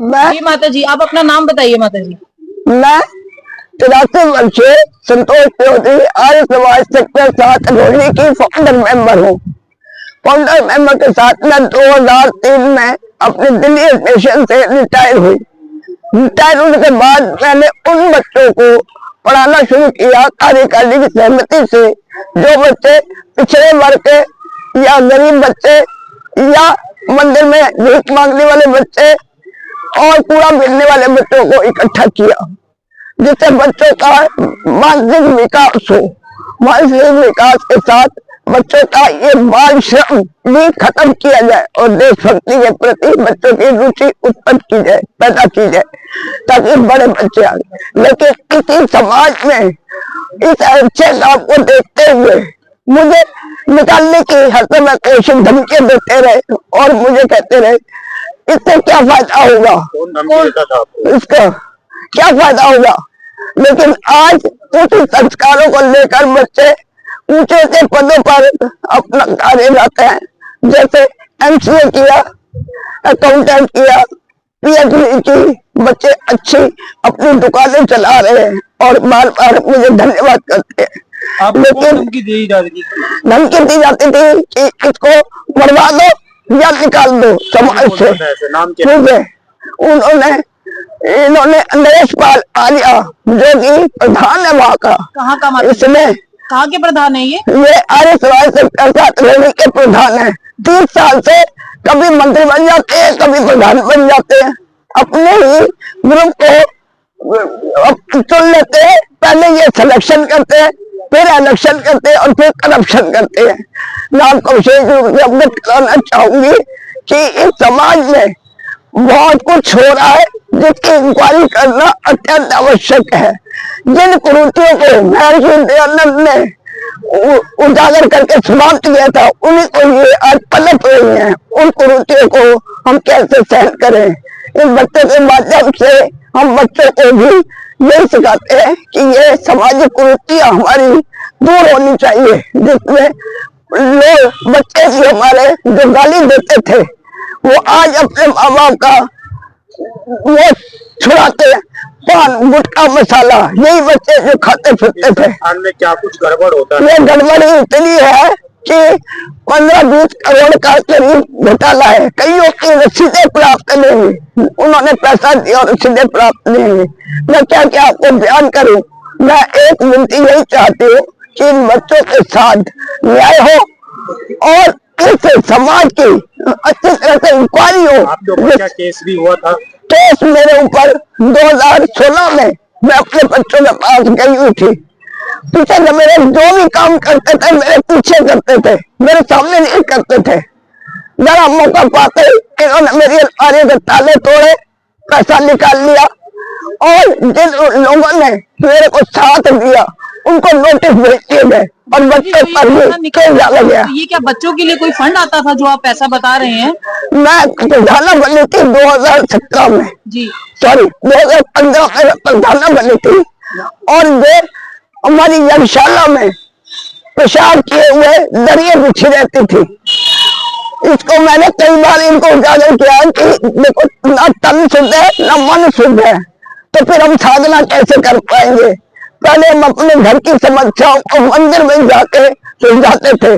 जी माता जी, आप अपना नाम बताइए माता जी। मैं 83 वर्षीय संतोष चौधरी आर्य समाज सेक्टर 7 रोहिणी की फाउंडर मेंबर हूँ। फाउंडर मेंबर के साथ मैं 2003 में अपने दिल्ली स्टेशन से रिटायर हुई। रिटायर होने के बाद मैंने उन बच्चों को पढ़ाना शुरू किया कार्यकारिणी की सहमति से, जो बच्चे पिछड़े वर्ग के या गरीब बच्चे या मंदिर में भीख मांगने वाले बच्चे और कूड़ा बीनने वाले बच्चों को इकट्ठा किया, जिससे बच्चों का मानसिक विकास हो। मानसिक विकास के साथ बच्चों का ये बाल श्रम भी खत्म किया जाए और देशभक्ति के प्रति बच्चों की रुचि उत्पन्न की जाए, पैदा की जाए, ताकि बड़े बच्चे आए। लेकिन इसी समाज में इस अच्छे काम को देखते हुए मुझे निकालने की हर समय कोशिश धमकियां देते रहे और मुझे कहते रहे इससे क्या फायदा होगा, इसका क्या फायदा होगा। लेकिन आज उसी संस्कारों को लेकर बच्चे ऊंचे ऊंचे पदों पर अपना कार्य करते हैं, जैसे MCA किया, अकाउंटेंट किया, PhD की, बच्चे अच्छी अपनी दुकानें चला रहे हैं और बार बार मुझे धन्यवाद करते हैं। लेकिन धमकी दी जाती थी कि इसको मरवा दो या निकाल दो समाज से। इन्होंने नरेश पाल आर्या, जो कि प्रधान है वहाँ का, इसमें कहाँ के प्रधान है ये आर्य समाज सेक्टर के प्रधान है। 30 साल से कभी मंत्री बन जाते हैं, कभी प्रधान बन जाते हैं, अपने ही ग्रुप को चुन लेते हैं। पहले ये सिलेक्शन करते हैं, फिर इलेक्शन करते हैं और फिर करप्शन करते हैं। मैं आपको विशेष रूप से अवगत कराना चाहूंगी कि इस समाज में बहुत कुछ हो रहा है, जिसकी इंक्वायरी करना अत्यंत आवश्यक है। जिन कुरीतियों को महर्षि दयानंद ने उजागर करके समाप्त किया था, उन्हीं को ये आज पलट रही हैं। उन कुरीतियों को हम कैसे सहन करें। इन बच्चों के माध्यम से हम बच्चों को भी यही सिखाते हैं कि ये सामाजिक कुरीतियां हमारी दूर होनी चाहिए, जिसमें लोग बच्चे भी हमारे जो गाली देते थे वो आज अपने माँ बाप का वो छुड़ाते हैं। पान, गुटखा, मसाला, यही बच्चे जो खाते फिरते थे। में क्या कुछ गड़बड़ होता है? ये गड़बड़ी इतनी है कि 15-20 करोड़ का करीब घोटाला है। कईयों की रसीदें प्राप्त नहीं हुई, उन्होंने पैसा दिया और रसीदें प्राप्त नहीं हुई। मैं क्या आपको बयान करूं। मैं एक विनती यही चाहती हूँ कि इन बच्चों के साथ न्याय हो और इस समाज की अच्छी तरह से इंक्वायरी हो। आपके ऊपर क्या केस भी हुआ था? केस मेरे ऊपर 2016 में मैं अपने बच्चों के पास गई हुई थी। पीछे से मेरे जो भी काम करते थे मेरे पीछे करते थे, मेरे सामने नहीं करते थे। जरा मौका पाते इन्होंने मेरी अलमारी के ताले तोड़े, पैसा निकाल लिया और जिन लोगों ने मेरे को साथ दिया उनको नोटिस भेज दिए गए और बच्चों पर भी केस डाला गया। ये क्या बच्चों के लिए कोई फंड आता था जो आप पैसा बता रहे हैं? मैं प्रधाना बनी थी 2017 में, सॉरी 2015 में प्रधाना बनी थी और ये हमारी यज्ञशाला में पेशाब किए हुए दरिया बिछी रहती थी। इसको मैंने कई बार इनको उजागर किया कि देखो ना तन शुद्ध है ना मन शुद्ध है, तो फिर हम साधना कैसे कर पाएंगे। पहले हम अपने घर की समस्याओं को मंदिर में जाके सुलझाते थे,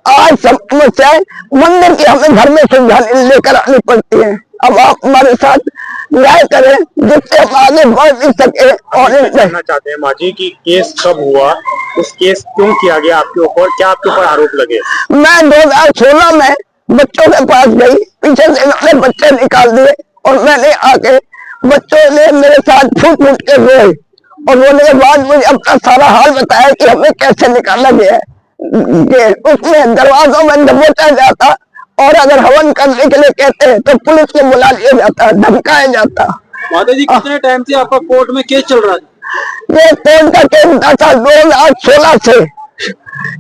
आज समस्याएं मंदिर की हमें घर में सुलझाने लेकर आनी पड़ती है। अब आप हमारे साथ न्याय करें जिससे हम आगे बढ़ भी सके। और जानना चाहते हैं माँ जी की केस कब हुआ, उस केस क्यों किया गया आपके ऊपर, क्या आपके ऊपर आरोप लगे? मैं 2016 में बच्चों के पास गई, पीछे से इन्होंने बच्चे निकाल दिए और मैंने आके बच्चों ने मेरे साथ फूट फूट के रोए और रोने के बाद मुझे अपना सारा हाल बताया कि हमें कैसे निकाला गया है। उसमें दरवाजों में दबोचा जाता और अगर हवन करने के लिए कहते हैं तो पुलिस को बुला लिया जाता, धमकाया जाता। माता जी कितने टाइम से आपका कोर्ट में केस चल रहा था? ये कोर्ट का केस था 2016 से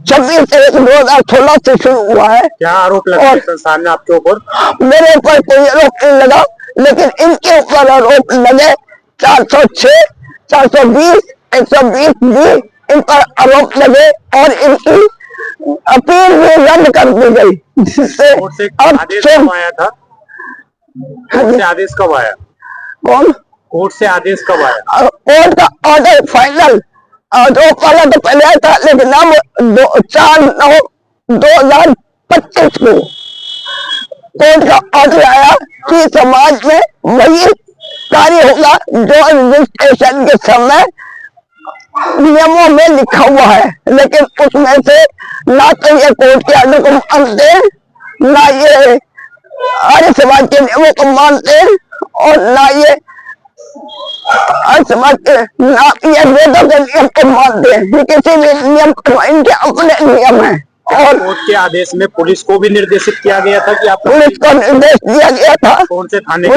26/1/2016 से शुरू हुआ है। क्या आरोप लगा संस्थान ने आपके ऊपर? मेरे ऊपर कोई आरोप नहीं लगा, लेकिन इनके ऊपर आरोप लगे। 406, 420, 120 भी इन पर आरोप लगे और इनकी अपील भी रद्द कर दी गई, जिससे आदेश कब आया था? आदेश कब आया? कौन? कोर्ट से आदेश कब आया? कोर्ट का ऑर्डर फाइनल जो पहले तो पहले आया था, लेकिन अब 4/9/2025 को कोर्ट का ऑर्डर आया कि समाज में वही कार्य होगा जो रजिस्ट्रेशन के समय नियमों में लिखा हुआ है। लेकिन उसमें से ना तो ये कोर्ट के ऑर्डर को मानते हैं, ना ये आर्य समाज के नियमों को मानते हैं, और ना ये समाज के ना ये वेदों के नियम को मानते हैं। ये किसी भी नियम को, इनके अपने नियम है। और कोर्ट के आदेश में पुलिस को भी निर्देशित किया गया था कि आप पुलिस को निर्देश दिया गया था। कौन से थाने?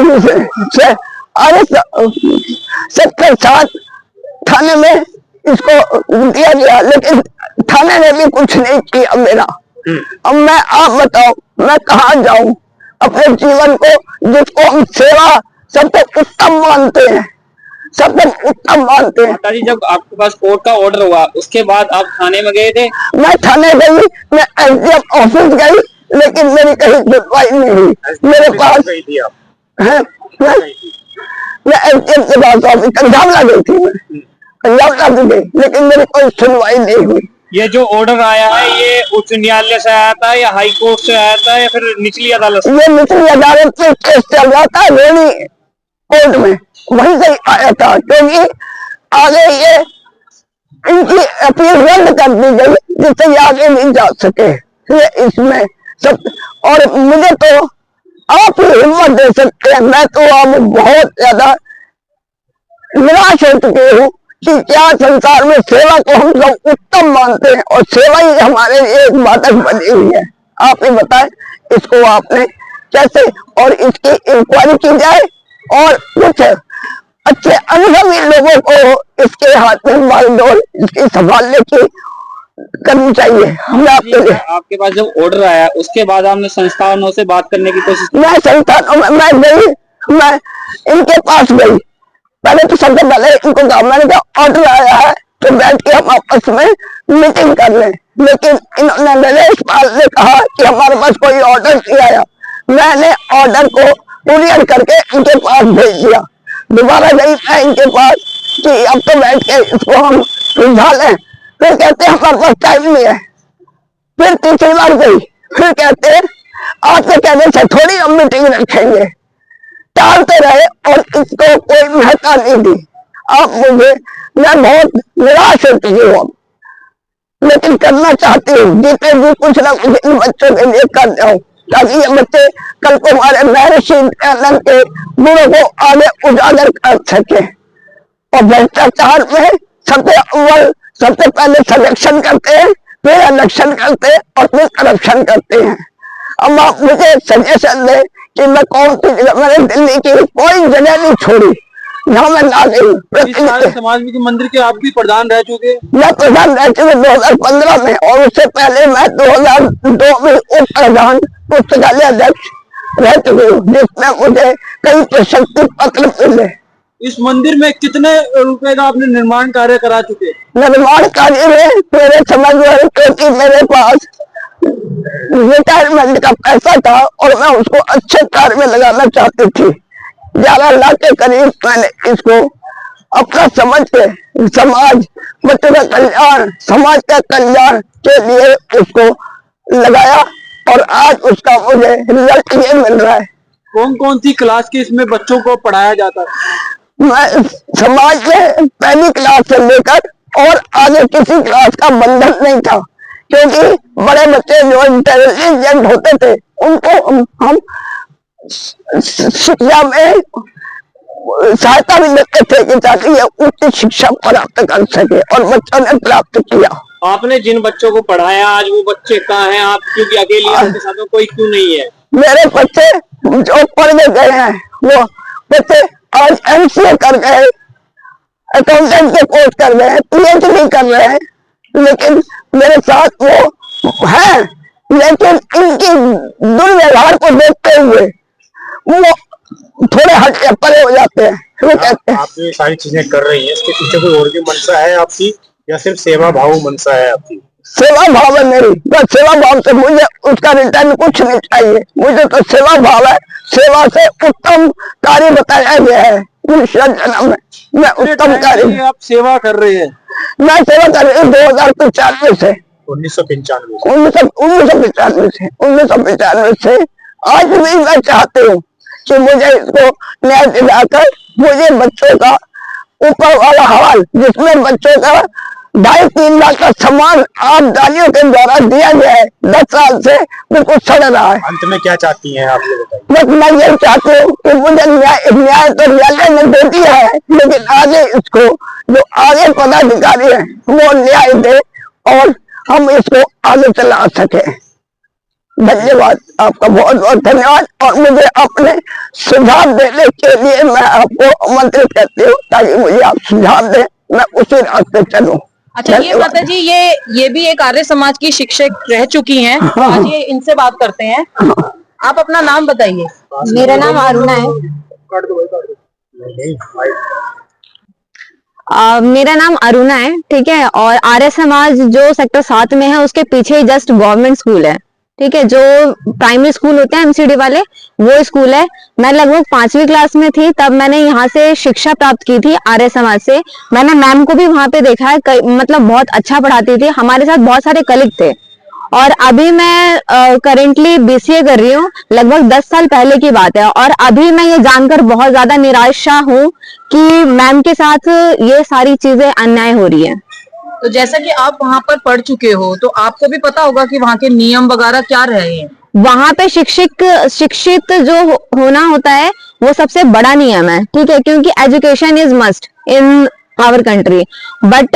अरे सेक्टर 7 थाने में इसको दिया गया, लेकिन थाने ने भी कुछ नहीं किया मेरा। अब मैं, आप बताओ, मैं कहाँ जाऊं अपने जीवन को, जिसको हम सेवा सबसे उत्तम मानते हैं, सबसे उत्तम मानते हैं। माताजी, जब आपके पास कोर्ट का ऑर्डर हुआ उसके बाद आप थाने में गए थे? मैं थाने गई, मैं एसडीएम ऑफिस गई, लेकिन मेरी कहीं सुनवाई नहीं हुई। मेरे पास गई थी आप? है, मैं एसडीएम के पास ऑफिस पंजाब गई थी, मैं पंजाब गई, लेकिन मेरी कोई सुनवाई नहीं हुई। ये जो ऑर्डर आया है ये उच्च न्यायालय से आया था या हाई कोर्ट से आया था या फिर निचली अदालत से? ये निचली अदालत में केस चल रहा था, रोनी कोर्ट में, वहीं से आया था, क्योंकि आगे ये इनकी अपील रद्द कर दी गई, जिससे ये आगे नहीं जा सके। ये इसमें सब, और मुझे तो आप ही हिम्मत दे सकते हैं। मैं तो अब बहुत ज्यादा निराश हो चुके हूँ कि क्या संसार में सेवा को हम लोग उत्तम मानते हैं, और सेवा ही हमारे लिए एक बाधक बनी हुई है। आप ही बताएं इसको आपने कैसे, और इसकी इंक्वायरी की जाए, और कुछ अच्छे अनुभवी लोगों को इसके हाथ में बागडोर इसकी संभालने की करनी चाहिए। हमें आपके पास जब ऑर्डर आया उसके बाद आपने संस्थानों से बात करने की कोशिश? मैं संस्थानों में मैं गई, मैं इनके पास गई, पहले तो सबसे पहले इनको कहा, मैंने कहा ऑर्डर आया है तो बैठ के हम आपस में मीटिंग कर लें, लेकिन इन्होंने नरेश पाल ने कहा कि हमारे पास कोई ऑर्डर नहीं आया। मैंने ऑर्डर को कुरियर करके इनके पास भेज दिया। दोबारा गई मैं इनके पास कि अब तो बैठ के इसको हम सुलझा लें, फिर कहते हैं हमारे पास टाइम नहीं है। फिर तीसरी बार गई, फिर कहते हैं आपके कहने से थोड़ी हम मीटिंग रखेंगे, टालते रहे और इसको कोई महत्ता नहीं दी। आप मुझे, मैं बहुत निराश हो चुकी हूँ, लेकिन करना चाहती हूँ जितने भी कुछ ना कुछ इन बच्चों के लिए कर जाऊँ, ताकि ये बच्चे कल को हमारे महर्षि दयानंद के गुणों को आगे उजागर कर सके। और भ्रष्टाचार में सबसे अव्वल, सबसे पहले सिलेक्शन करते हैं, फिर इलेक्शन करते हैं, और फिर करप्शन करते हैं। अब आप मुझे सजेशन दें कि मैं कौन सी जगह, मैंने दिल्ली की कोई जगह नहीं छोड़ी, यहाँ मैं ना गई। समाज में मंदिर के आप भी प्रधान रह चुके? मैं प्रधान रह चुके 2015 में, और उससे पहले मैं 2002 में उप प्रधान पुस्तकालय अध्यक्ष रह चुके हूँ, जिसमें मुझे कई प्रशस्ति पत्र मिले। इस मंदिर में कितने रुपए का आपने निर्माण कार्य करा चुके? निर्माण कार्य में मेरे समझ में, क्योंकि मेरे पास रिटायरमेंट का पैसा था और मैं उसको अच्छे कार्य में लगाना चाहती थी, 11 लाख के करीब मैंने इसको अपना समझ के समाज, बच्चों का कल्याण, समाज का कल्याण के लिए उसको लगाया, और आज उसका मुझे रिजल्ट ये मिल रहा है। कौन कौन सी क्लास के इसमें बच्चों को पढ़ाया जाता है? मैं समाज में पहली क्लास से लेकर और आगे किसी क्लास का बंधन नहीं था, क्योंकि बड़े बच्चे जो इंटेलिजेंट होते थे उनको हम शिक्षा में सहायता भी देते थे कि ताकि ये उच्च शिक्षा प्राप्त कर सके, और बच्चों ने प्राप्त किया। आपने जिन बच्चों को पढ़ाया आज वो बच्चे कहाँ हैं? आप क्योंकि अकेले, आपके साथ में कोई क्यों नहीं है? मेरे बच्चे जो पढ़ने गए हैं वो बच्चे आज MCA कर गए, अकाउंटेंट के कोर्स कर रहे हैं, PhD कर रहे हैं, लेकिन मेरे साथ वो है, लेकिन इनकी दुर्व्यवहार को देखते हुए वो थोड़े हट परे हो जाते हैं। वो कहते हैं आप ये सारी चीजें कर रही हैं, इसके पीछे कोई और भी मंशा है आपकी, या सिर्फ सेवा भाव मंशा है आपकी? सेवा भाव है मेरी, बस सेवा भाव से, मुझे उसका रिटर्न कुछ नहीं चाहिए, मुझे तो सेवा भाव है। सेवा से उत्तम कार्य बताया गया है दूसरा जन्म है, मैं उत्तम कार्य। आप सेवा कर रहे हैं? मैं सेवा कर रही हूँ 2095 से, 1995 से आज भी मैं चाहती हूँ कि मुझे इसको न्याय दिलाकर मुझे बच्चों का ऊपर वाला हवाल, जिसमें बच्चों का 2.5-3 लाख का सामान आबदारियों के द्वारा दिया गया है, 10 साल से बिल्कुल सड़ रहा है। अंत में क्या चाहती हैं आप ये बताइए? बस मैं ये चाहती हूँ कि मुझे न्याय तो न्यायालय ने दे दिया है, लेकिन आगे इसको जो आगे पदाधिकारी है वो न्याय दे और हम इसको आगे चला सके। धन्यवाद, आपका बहुत बहुत धन्यवाद। और मुझे अपने सुझाव देने के लिए मैं आपको आमंत्रित करती हूँ, ताकि मुझे आप सुझाव दें, मैं उसी रास्ते चलूं। अच्छा, ये माता जी ये भी एक आर्य समाज की शिक्षक रह चुकी हैं। आज ये इनसे बात करते हैं। आप अपना नाम बताइए। मेरा नाम अरुणा है। मेरा नाम अरुणा है, ठीक है। और आर्य समाज जो सेक्टर 7 में है उसके पीछे ही जस्ट गवर्नमेंट स्कूल है, ठीक है। जो प्राइमरी स्कूल होते हैं एमसीडी वाले, वो स्कूल है। मैं लगभग 5वीं क्लास में थी तब मैंने यहाँ से शिक्षा प्राप्त की थी आर्य समाज से। मैंने मैम को भी वहां पे देखा है, मतलब बहुत अच्छा पढ़ाती थी। हमारे साथ बहुत सारे कलीग थे। और अभी मैं करेंटली बीसीए कर रही हूँ, लगभग 10 साल पहले की बात है। और अभी मैं ये जानकर बहुत ज्यादा निराशा हूँ कि मैम के साथ ये सारी चीजें अन्याय हो रही है। तो जैसा कि आप वहाँ पर पढ़ चुके हो, तो आपको भी पता होगा कि वहाँ के नियम वगैरह क्या रहे हैं। वहां पे शिक्षित जो होना होता है वो सबसे बड़ा नियम है, ठीक है, क्योंकि education is must in our country. But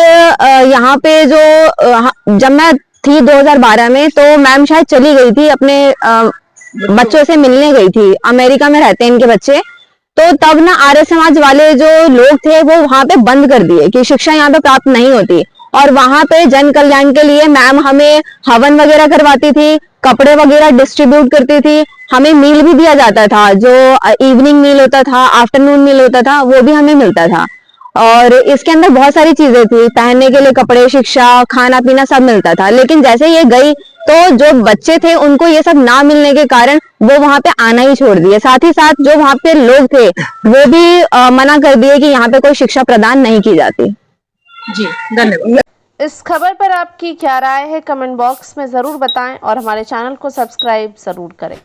यहाँ पे जो जब मैं थी 2012 में, तो मैम शायद चली गई थी, अपने बच्चों से मिलने गई थी। अमेरिका में रहते हैं इनके बच्चे। तो तब ना आर्य समाज वाले जो लोग थे वो वहां पे बंद कर दिए कि शिक्षा यहाँ पे प्राप्त नहीं होती। और वहां पे जन कल्याण के लिए मैम हमें हवन वगैरह करवाती थी, कपड़े वगैरह डिस्ट्रीब्यूट करती थी, हमें मील भी दिया जाता था। जो इवनिंग मील होता था, आफ्टरनून मील होता था, वो भी हमें मिलता था। और इसके अंदर बहुत सारी चीजें थी, पहनने के लिए कपड़े, शिक्षा, खाना पीना सब मिलता था। लेकिन जैसे ये गई तो जो बच्चे थे उनको ये सब ना मिलने के कारण वो वहां पे आना ही छोड़ दिए। साथ ही साथ जो वहां पे लोग थे वो भी मना कर दिए कि यहाँ पे कोई शिक्षा प्रदान नहीं की जाती। जी, धन्यवाद। इस खबर पर आपकी क्या राय है, कमेंट बॉक्स में जरूर बताएं और हमारे चैनल को सब्सक्राइब जरूर करें।